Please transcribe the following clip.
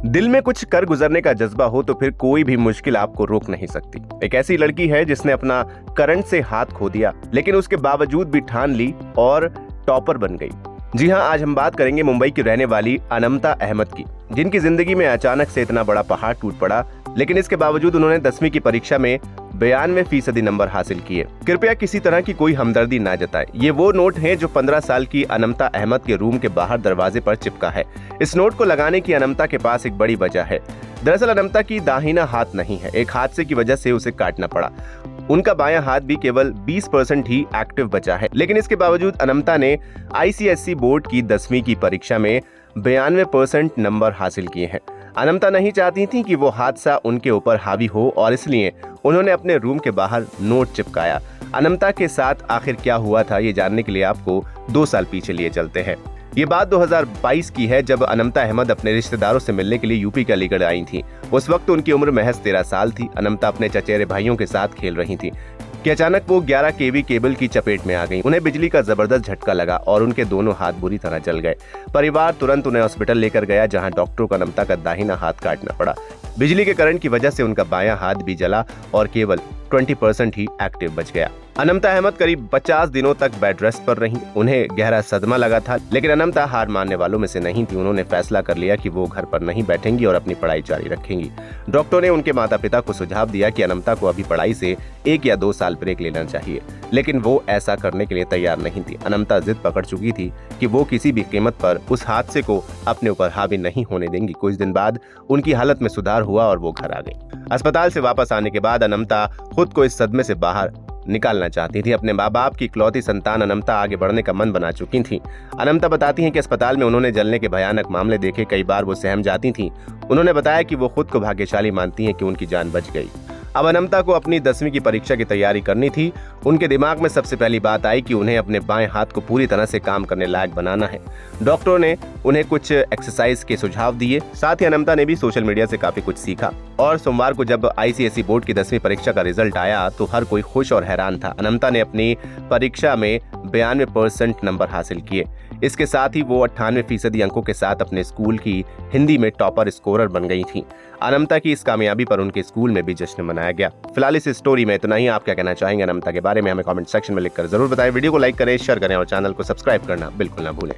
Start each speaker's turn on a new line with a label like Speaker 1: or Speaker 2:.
Speaker 1: दिल में कुछ कर गुजरने का जज्बा हो तो फिर कोई भी मुश्किल आपको रोक नहीं सकती। एक ऐसी लड़की है जिसने अपना करंट से हाथ खो दिया, लेकिन उसके बावजूद भी ठान ली और टॉपर बन गई। जी हाँ, आज हम बात करेंगे मुंबई की रहने वाली अनमता अहमद की, जिनकी जिंदगी में अचानक से इतना बड़ा पहाड़ टूट पड़ा, लेकिन इसके बावजूद उन्होंने 10वीं की परीक्षा में 92% नंबर हासिल किए। कृपया किसी तरह की कोई हमदर्दी ना जताएं। ये वो नोट है जो 15 साल की अनमता अहमद के रूम के बाहर दरवाजे पर चिपका है। इस नोट को लगाने की अनमता के पास एक बड़ी वजह है। दरअसल अनमता की दाहिना हाथ नहीं है, एक हादसे की वजह से उसे काटना पड़ा। उनका बायां हाथ भी केवल 20% ही एक्टिव बचा है, लेकिन इसके बावजूद अनमता ने ICSE बोर्ड की 10वीं की परीक्षा में 92% नंबर हासिल किए हैं। अनमता नहीं चाहती थी कि वो हादसा उनके ऊपर हावी हो और इसलिए उन्होंने अपने रूम के बाहर नोट चिपकाया। अनमता के साथ आखिर क्या हुआ था, ये जानने के लिए आपको 2 साल पीछे लिए चलते हैं। ये बात 2022 की है, जब अनमता अहमद अपने रिश्तेदारों से मिलने के लिए यूपी के अलीगढ़ आई थी। उस वक्त उनकी उम्र महज 13 साल थी। अनमता अपने चचेरे भाइयों के साथ खेल रही थी कि अचानक वो 11 kV केबल की चपेट में आ गईं। उन्हें बिजली का जबरदस्त झटका लगा और उनके दोनों हाथ बुरी तरह जल गए। परिवार तुरंत उन्हें हॉस्पिटल लेकर गया, जहां डॉक्टरों को अनमता का दाहिना हाथ काटना पड़ा। बिजली के करंट की वजह से उनका बायां हाथ भी जला और केवल 20% ही एक्टिव बच गया। अनमता अहमद करीब 50 दिनों तक बेड रेस्ट पर रहीं। उन्हें गहरा सदमा लगा था, लेकिन अनमता हार मानने वालों में से नहीं थी। उन्होंने फैसला कर लिया कि वो घर पर नहीं बैठेंगी और अपनी पढ़ाई जारी रखेंगी। डॉक्टरों ने उनके माता पिता को सुझाव दिया कि अनमता को अभी पढ़ाई से 1 या 2 साल ब्रेक लेना चाहिए, लेकिन वो ऐसा करने के लिए तैयार नहीं थी। अनमता जिद पकड़ चुकी थी कि वो किसी भी कीमत पर उस हादसे को अपने ऊपर हावी नहीं होने देंगी। कुछ दिन बाद उनकी हालत में सुधार हुआ और वो घर आ गई। अस्पताल से वापस आने के बाद अनमता खुद को इस सदमे से बाहर निकालना चाहती थी। अपने माँ बाप की इकलौती संतान अनमता आगे बढ़ने का मन बना चुकी थी। अनमता बताती हैं कि अस्पताल में उन्होंने जलने के भयानक मामले देखे, कई बार वो सहम जाती थीं। उन्होंने बताया कि वो खुद को भाग्यशाली मानती हैं कि उनकी जान बच गई। अब अनमता को अपनी 10वीं की परीक्षा की तैयारी करनी थी। उनके दिमाग में सबसे पहली बात आई कि उन्हें अपने बाएं हाथ को पूरी तरह से काम करने लायक बनाना है। डॉक्टरों ने उन्हें कुछ एक्सरसाइज के सुझाव दिए। साथ ही अनमता ने भी सोशल मीडिया से काफी कुछ सीखा। और सोमवार को जब ICSE बोर्ड की 10वीं परीक्षा का रिजल्ट आया तो हर कोई खुश और हैरान था। अनमता ने अपनी परीक्षा में 92% नंबर हासिल किए। इसके साथ ही वो 98% अंकों के साथ अपने स्कूल की हिंदी में टॉपर स्कोरर बन गई थी। अनमता की इस कामयाबी पर उनके स्कूल में भी जश्न मनाया गया। फिलहाल इस स्टोरी में इतना ही। आप क्या कहना चाहेंगे अनमता के बारे में, हमें कमेंट सेक्शन में लिखकर जरूर बताएं। वीडियो को लाइक करें, शेयर करें और चैनल को सब्सक्राइब करना बिल्कुल ना भूलें।